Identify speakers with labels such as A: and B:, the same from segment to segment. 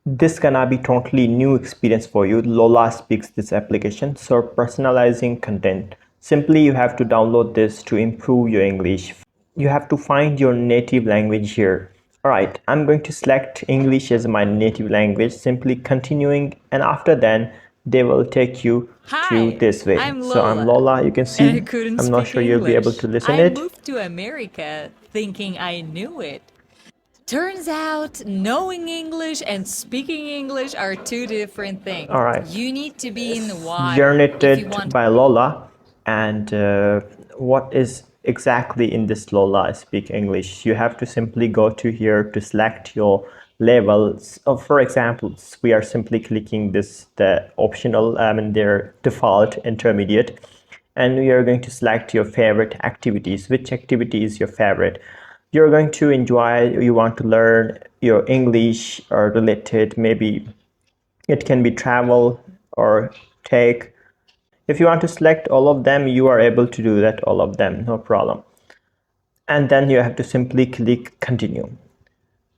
A: This gonna be totally new experience for you. Lola speaks this application. So personalizing content. Simply you have to download this to improve your English. You have to find your native language here. Alright, I'm going to select English as my native language, simply continuing, and after then they will take you to
B: Hi,
A: this way.
B: I'm
A: So I'm
B: Lola,
A: Lola, you can
B: and I
A: see.
B: couldn't
A: I'm not
B: speak
A: sure you'll be able to
B: English.
A: listen
B: I
A: it.
B: moved to America thinking I knew it. Turns out knowing English and speaking English are two different things.
A: Alright,
B: You need to be in the
A: it's
B: water if you
A: generated
B: want.
A: by Lola, and what is exactly in this Lola speak English? You have to simply go to here to select your levels. For example, we are simply clicking this the optional, their default intermediate, and we are going to select your favorite activities. Which activity is your favorite? You're going to enjoy, you want to learn your English or related, maybe it can be travel or take. If you want to select all of them, you are able to do that, all of them, no problem. And then you have to simply click continue.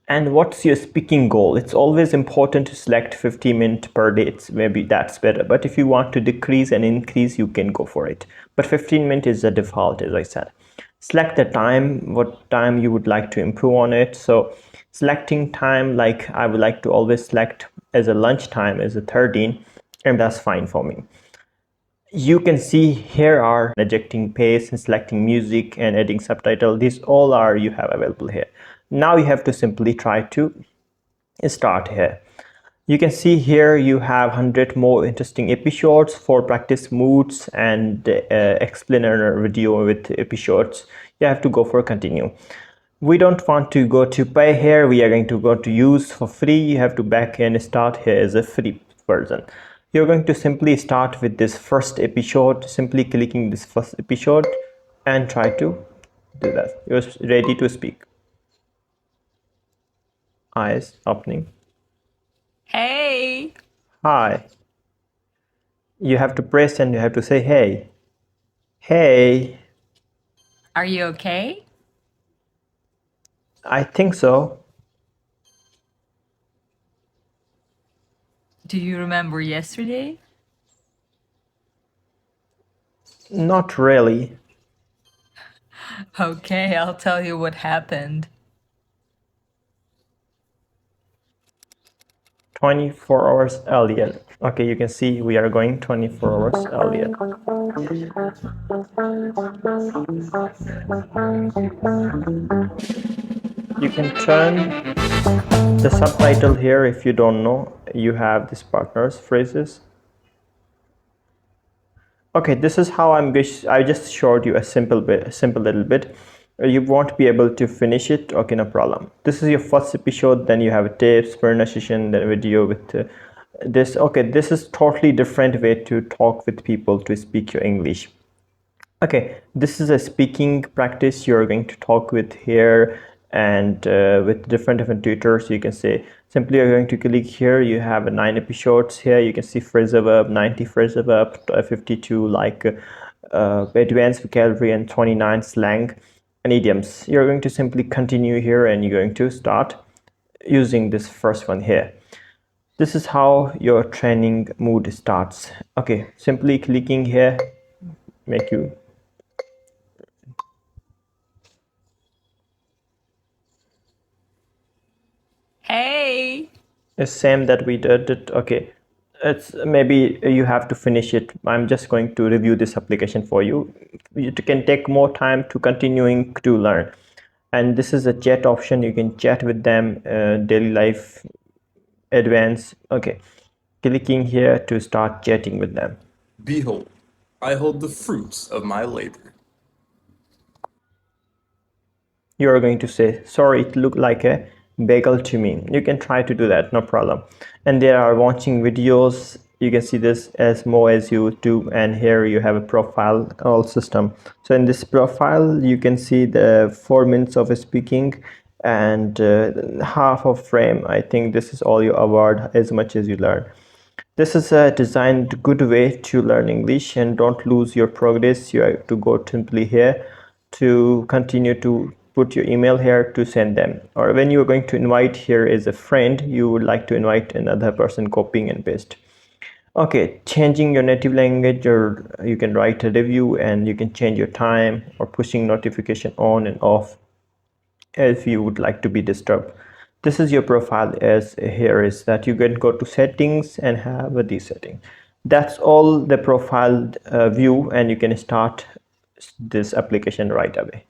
A: And what's your speaking goal? It's always important to select 50 minutes per day. It's maybe that's better. But if you want to decrease and increase, you can go for it. But 15 minutes is the default, as I said. Select the time, what time you would like to improve on it. So selecting time, like I would like to always select as a lunch time as a 13, and that's fine for me. You can see here are adjusting pace and selecting music and adding subtitle. These all are you have available here. Now you have to simply try to start here. You can see here you have 100 more interesting episodes for practice moods and explainer video with episodes. You have to go for continue. We don't want to go to pay here. We are going to go to use for free. You have to back and start here as a free version. You're going to simply start with this first episode, simply clicking this first episode and try to do that. You're ready to speak. Eyes opening.
B: Hey,
A: Hi. You have to press and you have to say hey. Hey.
B: are you okay?
A: I think so.
B: Do you remember yesterday?
A: Not really.
B: Okay, I'll tell you what happened.
A: 24 hours earlier. Okay, you can see we are going 24 hours earlier. You can turn the subtitle here if you don't know. You have this partners phrases. Okay, this is how I just showed you a simple little bit. You won't be able to finish it. Okay, no problem. This is your first episode. Then you have a tapes, pronunciation, then video with this. Okay, this is totally different way to talk with people to speak your English. Okay, this is a speaking practice. You're going to talk with here and with different tutors. You can say simply you're going to click here. You have 9 episodes here. You can see phrasal verb, 90 phrasal verb, 52 like advanced vocabulary, and 29 slang and idioms. You're going to simply continue here and you're going to start using this first one here. This is how your training mood starts. Okay, simply clicking here make you.
B: Hey,
A: It's same that we did it. Okay, it's maybe you have to finish it. I'm just going to review this application for you. It can take more time to continuing to learn. And this is a chat option. You can chat with them, daily life, advance. Okay, clicking here to start chatting with them.
C: Behold, I hold the fruits of my labor.
A: You're going to say, sorry, it looked like a bagel to me. You can try to do that, no problem. And there are watching videos. You can see this as more as you do, and here you have a profile all system. So in this profile you can see the 4 minutes of speaking and half of frame. I think this is all you award as much as you learn. This is a designed good way to learn English and don't lose your progress. You have to go simply here to continue to put your email here to send them. Or when you are going to invite, here is a friend, you would like to invite another person, copying and paste. Okay, changing your native language, or you can write a review and you can change your time, or pushing notification on and off if you would like to be disturbed. This is your profile. As here is that you can go to settings and have a these setting. That's all the profile view, and you can start this application right away.